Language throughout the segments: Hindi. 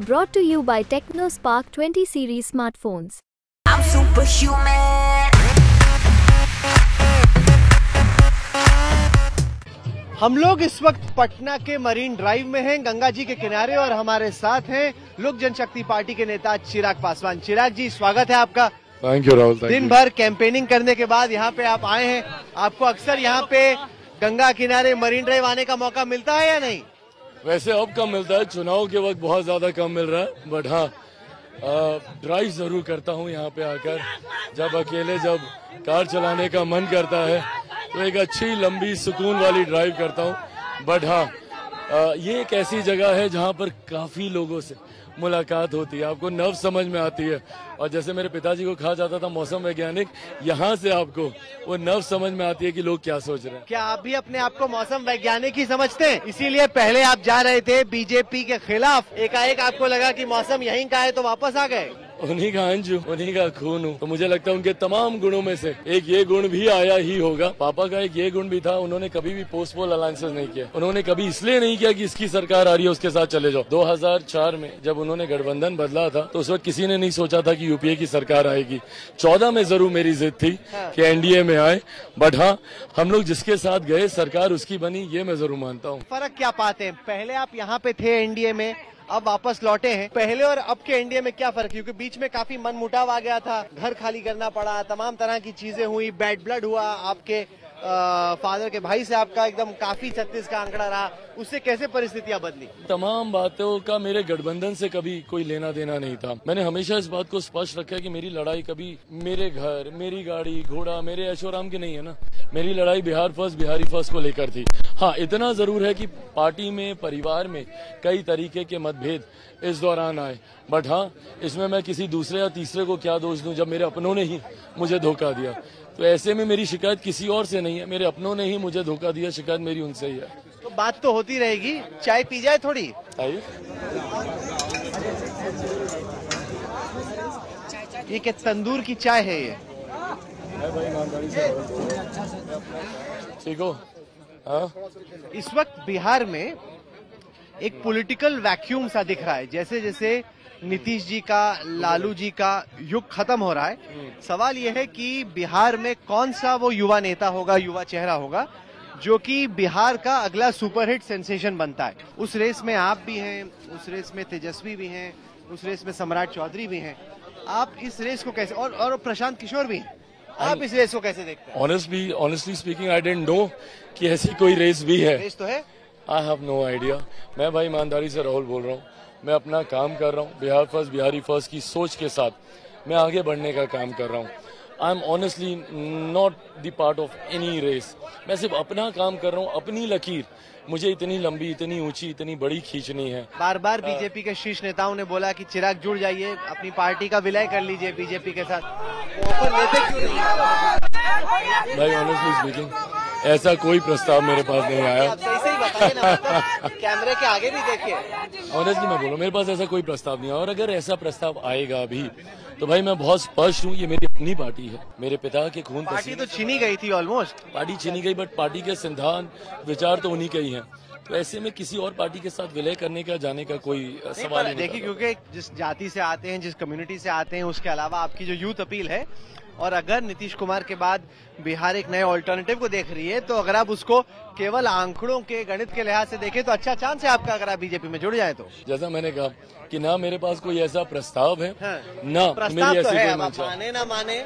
Brought to you by TechnoSpark 20 series smartphones. I'm superhuman. हम लोग इस वक्त पटना के मरीन ड्राइव में हैं, गंगा जी के किनारे, और हमारे साथ हैं लोक जनशक्ति पार्टी के नेता चिराग पासवान। चिराग जी, स्वागत है आपका। Thank you Rahul. दिन भर कैंपेनिंग करने के बाद यहाँ पे आप आए हैं। आपको अक्सर यहाँ पे गंगा किनारे मरीन ड्राइव आने का मौका मिलता है या नहीं? वैसे अब कम मिलता है, चुनाव के वक्त बहुत ज्यादा कम मिल रहा है, बट हाँ ड्राइव जरूर करता हूँ यहाँ पे आकर। जब अकेले जब कार चलाने का मन करता है तो एक अच्छी लंबी सुकून वाली ड्राइव करता हूँ। बट हाँ ये एक ऐसी जगह है जहाँ पर काफी लोगों से मुलाकात होती है, आपको नर्व समझ में आती है। और जैसे मेरे पिताजी को कहा जाता था मौसम वैज्ञानिक, यहाँ से आपको वो नर्व समझ में आती है कि लोग क्या सोच रहे हैं। क्या आप भी अपने आप को मौसम वैज्ञानिक ही समझते हैं? इसीलिए पहले आप जा रहे थे बीजेपी के खिलाफ, एकाएक आपको लगा कि मौसम यहीं का है तो वापस आ गए। उन्हीं का अंश हूँ, उन्हीं का खून हूँ, तो मुझे लगता है उनके तमाम गुणों में से एक ये गुण भी आया ही होगा। पापा का एक ये गुण भी था, उन्होंने कभी भी पोस्ट पोल अलायंसेस नहीं किया। उन्होंने कभी इसलिए नहीं किया कि इसकी सरकार आ रही है उसके साथ चले जाओ। 2004 में जब उन्होंने गठबंधन बदला था तो उस वक्त किसी ने नहीं सोचा था कि यूपीए की सरकार आएगी। 14 में जरूर मेरी जिद थी कि एनडीए में आए, बट हाँ हम लोग जिसके साथ गए सरकार उसकी बनी, ये मैं जरूर मानता हूँ। फर्क क्या पाते हैं? पहले आप यहाँ पे थे एनडीए में, अब वापस लौटे हैं। पहले और अब के एनडीए में क्या फर्क? क्योंकि बीच में काफी मनमुटाव आ गया था, घर खाली करना पड़ा, तमाम तरह की चीजें हुई, बैड ब्लड हुआ, आपके फादर के भाई से आपका एकदम काफी 36 का आंकड़ा रहा। उससे कैसे परिस्थितियां बदली? तमाम बातों का मेरे गठबंधन से कभी कोई लेना देना नहीं था। मैंने हमेशा इस बात को स्पष्ट रखा है कि मेरी लड़ाई कभी मेरे घर, मेरी गाड़ी घोड़ा, मेरे ऐशोआराम की नहीं है ना। मेरी लड़ाई बिहार फर्स्ट, बिहारी फर्स्ट को लेकर थी। हाँ इतना जरूर है कि पार्टी में, परिवार में कई तरीके के मतभेद इस दौरान आए, बट हाँ इसमें मैं किसी दूसरे या तीसरे को क्या दोष दूं जब मेरे अपनों ने ही मुझे धोखा दिया। तो ऐसे में मेरी शिकायत किसी और से नहीं है, मेरे अपनों ने ही मुझे धोखा दिया, शिकायत मेरी उनसे ही है। तो बात तो होती रहेगी, चाय पी जाए थोड़ी। आइए। ये क्या तंदूर की चाय है ये? भाई ईमानदारी से ठीक हो? हाँ इस वक्त बिहार में एक पॉलिटिकल वैक्यूम सा दिख रहा है। जैसे जैसे नीतीश जी का, लालू जी का युग खत्म हो रहा है, सवाल यह है कि बिहार में कौन सा वो युवा नेता होगा, युवा चेहरा होगा जो कि बिहार का अगला सुपरहिट सेंसेशन बनता है। उस रेस में आप भी हैं, उस रेस में तेजस्वी भी हैं, उस रेस में सम्राट चौधरी भी हैं। आप इस रेस को कैसे, और प्रशांत किशोर भी हैं, आप इस रेस को कैसे देखते हैं? Honestly speaking I didn't know कि ऐसी कोई रेस भी है। रेस तो है। I have no idea. मैं भाई ईमानदारी से राहुल बोल रहा हूँ, मैं अपना काम कर रहा हूँ, बिहार फर्स्ट बिहारी फर्स्ट की सोच के साथ मैं आगे बढ़ने का काम कर रहा हूँ। I am honestly not the part of any race. मैं सिर्फ अपना काम कर रहा हूँ, अपनी लकीर मुझे इतनी लंबी, इतनी ऊंची, इतनी बड़ी खींचनी है। बार बार बीजेपी के शीर्ष नेताओं ने बोला कि चिराग जुड़ जाइए, अपनी पार्टी का विलय कर लीजिए बीजेपी के साथ, ऑफर लेते क्यों नहीं? भाई ऑनेस्टली स्पीकिंग ऐसा कोई प्रस्ताव मेरे पास नहीं आया। आप सही सही बताइए ना, मतलब कैमरे के आगे भी देखिए। ऑनेस्टली मैं बोलूँ, मेरे पास ऐसा कोई प्रस्ताव नहीं है, और अगर ऐसा प्रस्ताव आएगा भी तो भाई मैं बहुत स्पष्ट हूँ, ये मेरी अपनी पार्टी है, मेरे पिता के खून पार्टी तो छीनी गई थी ऑलमोस्ट। पार्टी छीनी गई, बट पार्टी के सिद्धांत विचार तो उन्हीं के ही हैं। तो ऐसे में किसी और पार्टी के साथ विलय करने का, जाने का कोई सवाल नहीं। देखिए, क्योंकि जिस जाति से आते हैं, जिस कम्युनिटी से आते हैं, उसके अलावा आपकी जो यूथ अपील है, और अगर नीतीश कुमार के बाद बिहार एक नए ऑल्टरनेटिव को देख रही है, तो अगर आप उसको केवल आंकड़ों के, गणित के लिहाज से देखें तो अच्छा चांस है आपका, अगर आप बीजेपी में जुड़ जाए तो। जैसा मैंने कहा कि ना मेरे पास कोई ऐसा प्रस्ताव है, हाँ। ना प्रस्ताव मेरी तो ऐसी है, कोई अब आप मंशा। माने ना माने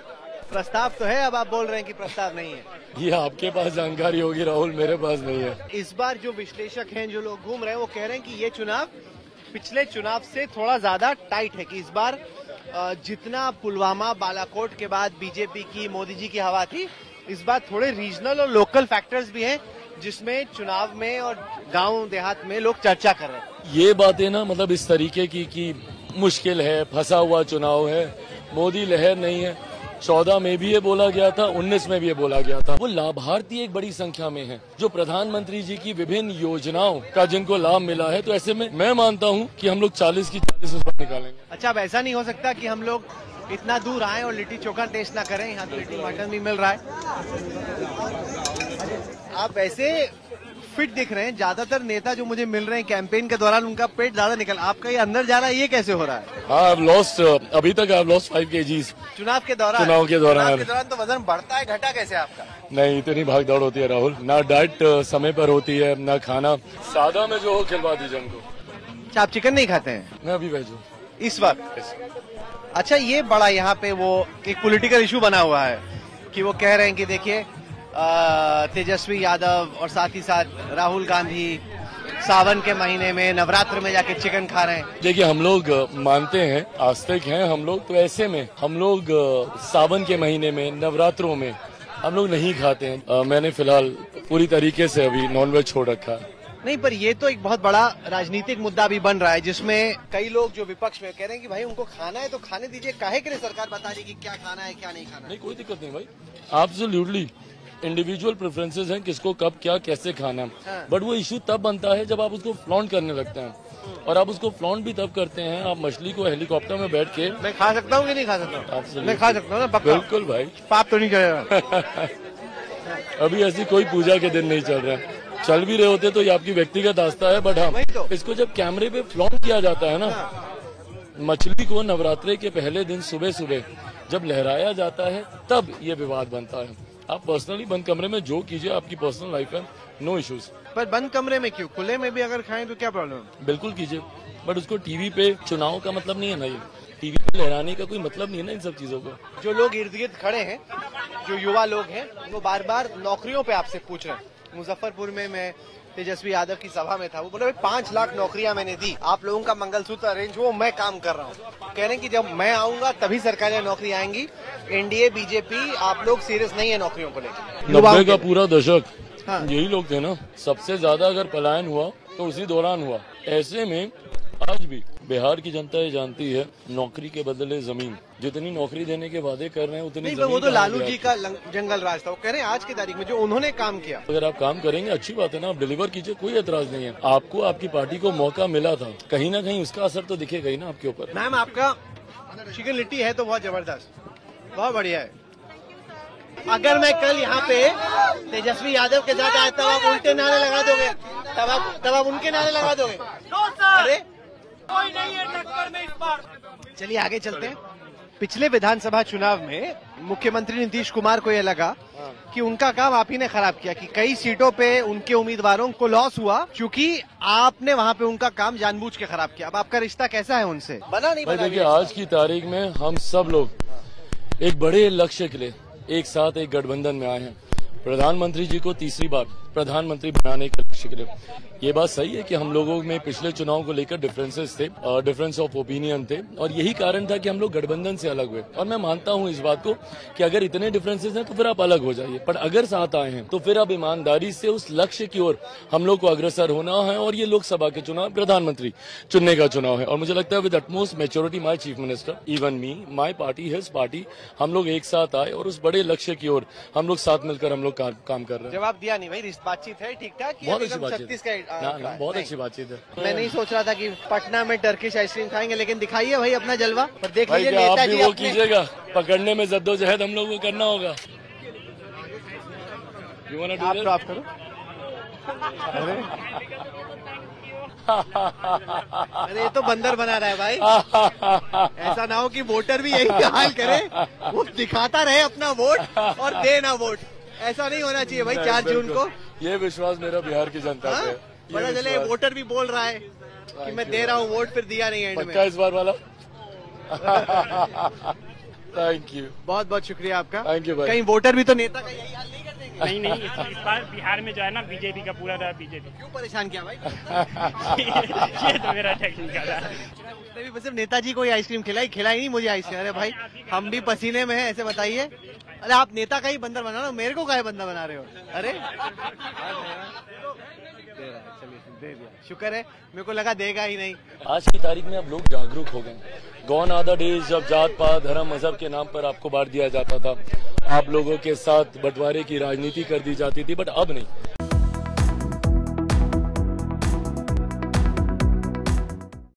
प्रस्ताव तो है, अब आप बोल रहे हैं कि प्रस्ताव नहीं है। ये आपके पास जानकारी होगी राहुल, मेरे पास नहीं है। इस बार जो विश्लेषक हैं, जो लोग घूम रहे हैं, वो कह रहे हैं कि ये चुनाव पिछले चुनाव से थोड़ा ज्यादा टाइट है, कि इस बार जितना पुलवामा, बालाकोट के बाद बीजेपी की, मोदी जी की हवा थी, इस बार थोड़े रीजनल और लोकल फैक्टर्स भी हैं जिसमें चुनाव में और गांव देहात में लोग चर्चा कर रहे हैं। ये बातें ना मतलब इस तरीके की कि मुश्किल है, फंसा हुआ चुनाव है, मोदी लहर नहीं है। 14 में भी ये बोला गया था, 19 में भी ये बोला गया था। वो लाभार्थी एक बड़ी संख्या में हैं, जो प्रधानमंत्री जी की विभिन्न योजनाओं का जिनको लाभ मिला है। तो ऐसे में मैं मानता हूँ कि हम लोग 40 की 40 इस बार निकालेंगे। अच्छा, अब ऐसा नहीं हो सकता कि हम लोग इतना दूर आए और लिट्टी चोखा टेस्ट ना करें? यहाँ तो लिट्टी मटन भी मिल रहा है। आप ऐसे फिट दिख रहे हैं। ज्यादातर नेता जो मुझे मिल रहे हैं कैंपेन के दौरान उनका पेट ज्यादा निकल, आपका ये अंदर जा रहा है, ये कैसे हो रहा है? हाँ, अभी तक आई लॉस्ट 5 kgs। चुनाव के दौरान तो वजन बढ़ता है, घटा कैसे आपका? नहीं, इतनी भाग दौड़ होती है राहुल, ना डाइट समय पर होती है, ना खाना सादा में जो हो खिलवा दीजिए हमको। अच्छा, आप चिकन नहीं खाते हैं? मैं अभी वेज हूँ इस वक्त। अच्छा, ये बड़ा यहाँ पे वो एक पॉलिटिकल इशू बना हुआ है कि वो कह रहे हैं कि देखिए तेजस्वी यादव और साथ ही साथ राहुल गांधी सावन के महीने में नवरात्र में जाके चिकन खा रहे हैं। देखिए, हम लोग मानते हैं, आस्तिक हैं हम लोग, तो ऐसे में हम लोग सावन के महीने में नवरात्रों में हम लोग नहीं खाते हैं। मैंने फिलहाल पूरी तरीके से अभी नॉनवेज छोड़ रखा है। नहीं, पर ये तो एक बहुत बड़ा राजनीतिक मुद्दा भी बन रहा है जिसमें कई लोग जो विपक्ष में कह रहे हैं कि भाई उनको खाना है तो खाने दीजिए, काहे के लिए सरकार बता रही है कि क्या खाना है क्या नहीं खाना है? नहीं, कोई दिक्कत नहीं भाई, एब्सोल्युटली इंडिविजुअल प्रेफरेंसेस हैं किसको कब क्या कैसे खाना है। हाँ। बट वो इशू तब बनता है जब आप उसको फ्लॉन्ट करने लगते हैं, और आप उसको फ्लॉन्ट भी तब करते हैं, आप मछली को हेलीकॉप्टर में बैठ के। मैं खा सकता हूँ कि नहीं खा सकता हूँ? Absolutely। मैं खा सकता हूँ ना, पक्का? बिल्कुल भाई, पाप तो नहीं करेगा। अभी ऐसी कोई पूजा के दिन नहीं चल रहे हैं, चल भी रहे होते तो ये आपकी व्यक्तिगत आस्था है, बट वही तो। हाँ, इसको जब कैमरे पे फ्लॉन्ट किया जाता है ना, मछली को नवरात्रे के पहले दिन सुबह सुबह जब लहराया जाता है तब ये विवाद बनता है। आप पर्सनली बंद कमरे में जो कीजिए, आपकी पर्सनल लाइफ है, नो इश्यूज। पर बंद कमरे में क्यों, खुले में भी अगर खाएं तो क्या प्रॉब्लम? बिल्कुल कीजिए, बट उसको टीवी पे चुनाव का मतलब नहीं है ना, ये टीवी पे लहराने का कोई मतलब नहीं है ना इन सब चीजों को। जो लोग इर्द गिर्द खड़े हैं, जो युवा लोग हैं, वो बार बार नौकरियों पे आपसे पूछ रहे हैं। मुजफ्फरपुर में मैं तेजस्वी यादव की सभा में था, वो बोले भाई 5 लाख नौकरियां मैंने दी, आप लोगों का मंगलसूत्र अरेंज हो, मैं काम कर रहा हूँ। कह रहे हैं कि जब मैं आऊंगा तभी सरकारी नौकरी आएंगी। एनडीए बीजेपी आप लोग सीरियस नहीं है नौकरियों को लेकर। 90 का पूरा दशक हाँ। यही लोग थे ना, सबसे ज्यादा अगर पलायन हुआ तो उसी दौरान हुआ। ऐसे में आज भी बिहार की जनता ये जानती है, नौकरी के बदले जमीन, जितनी नौकरी देने के वादे कर रहे हैं उतनी नहीं, जमीन वो तो कहाँ लालू गया? जी का जंगल राज था। वो कह रहे हैं आज की तारीख में जो उन्होंने काम किया। अगर आप काम करेंगे अच्छी बात है ना, आप डिलीवर कीजिए, कोई एतराज नहीं है। आपको आपकी पार्टी को मौका मिला था, कहीं ना कहीं उसका असर तो दिखेगा ही ना आपके ऊपर। मैम, आपका चिकन लिट्टी है तो बहुत जबरदस्त, बहुत बढ़िया है। अगर मैं कल यहाँ पे तेजस्वी यादव के साथ आया तब आप उल्टे नारे लगा दोगे, तब आप उनके नारे लगा दोगे? अरे कोई नहीं है टक्कर में इस बार। चलिए आगे चलते हैं। पिछले विधानसभा चुनाव में मुख्यमंत्री नीतीश कुमार को यह लगा कि उनका काम आप ही ने खराब किया, कि कई सीटों पे उनके उम्मीदवारों को लॉस हुआ क्योंकि आपने वहाँ पे उनका काम जानबूझ के खराब किया। अब आपका रिश्ता कैसा है उनसे? बना नहीं बना? देखिए, आज की तारीख में हम सब लोग एक बड़े लक्ष्य के लिए एक साथ एक गठबंधन में आए हैं। प्रधानमंत्री जी को तीसरी बार प्रधानमंत्री बनाने के लक्ष्य के लिए। ये बात सही है कि हम लोगों में पिछले चुनाव को लेकर डिफरेंसेस थे, डिफरेंस ऑफ ओपिनियन थे, और यही कारण था कि हम लोग गठबंधन से अलग हुए। और मैं मानता हूं इस बात को कि अगर इतने डिफरेंसेस हैं तो फिर आप अलग हो जाइए, पर अगर साथ आए हैं तो फिर अब ईमानदारी से उस लक्ष्य की ओर हम लोग को अग्रसर होना है। और ये लोकसभा के चुनाव प्रधानमंत्री चुनने का चुनाव है, और मुझे लगता है with utmost maturity my chief minister, even me, my party, his party, हम लोग एक साथ आए और उस बड़े लक्ष्य की ओर हम लोग साथ मिलकर हम लोग काम कर रहे हैं। जवाब दिया नहीं भाई, बातचीत है ठीक ठाक? बहुत अच्छी बातचीत है, बहुत अच्छी बातचीत है। मैं नहीं सोच रहा था कि पटना में टर्किश आइसक्रीम खाएंगे, लेकिन दिखाइए भाई अपना जलवा और देख भाई, लीजिए क्या आप नेताजी भी वो अपने। कीजिएगा, पकड़ने में जद्दोजहद हम लोग को करना होगा। आप तो आप करो। अरे ये तो बंदर बना रहा है भाई। ऐसा ना हो कि वोटर भी यही हाल करे, वो दिखाता रहे अपना वोट और दे ना वोट। ऐसा नहीं होना चाहिए भाई। 4 जून को ये विश्वास मेरा बिहार की जनता पे है। पता चले वोटर भी बोल रहा है कि मैं दे रहा हूँ वोट, फिर दिया नहीं एंड में। पक्का इस बार वाला। थैंक यू, बहुत बहुत शुक्रिया आपका। थैंक यू भाई। कहीं वोटर भी तो नेता का यही हाल नहीं कर देंगे? नहीं, इस बार बिहार में जो है ना बीजेपी का पूरा रहा। बीजेपी क्यों परेशान किया भाई? ये तो मेरा टेक्निकल है। उसने भी सिर्फ नेताजी को ही आइसक्रीम खिलाई नहीं मुझे आइसक्रीम। अरे भाई, हम भी पसीने में हैं, ऐसे बताइए। अरे आप नेता का ही बंदर बना रहे हो, मेरे को काहे बंदा बना रहे हो? अरे दे दिया, शुक्र है, मेरे को लगा देगा ही नहीं। आज की तारीख में अब लोग जागरूक हो गए। गॉन आर द डेज जब जात पात धर्म मजहब के नाम पर आपको बांट दिया जाता था, आप लोगों के साथ बंटवारे की राजनीति कर दी जाती थी, बट अब नहीं।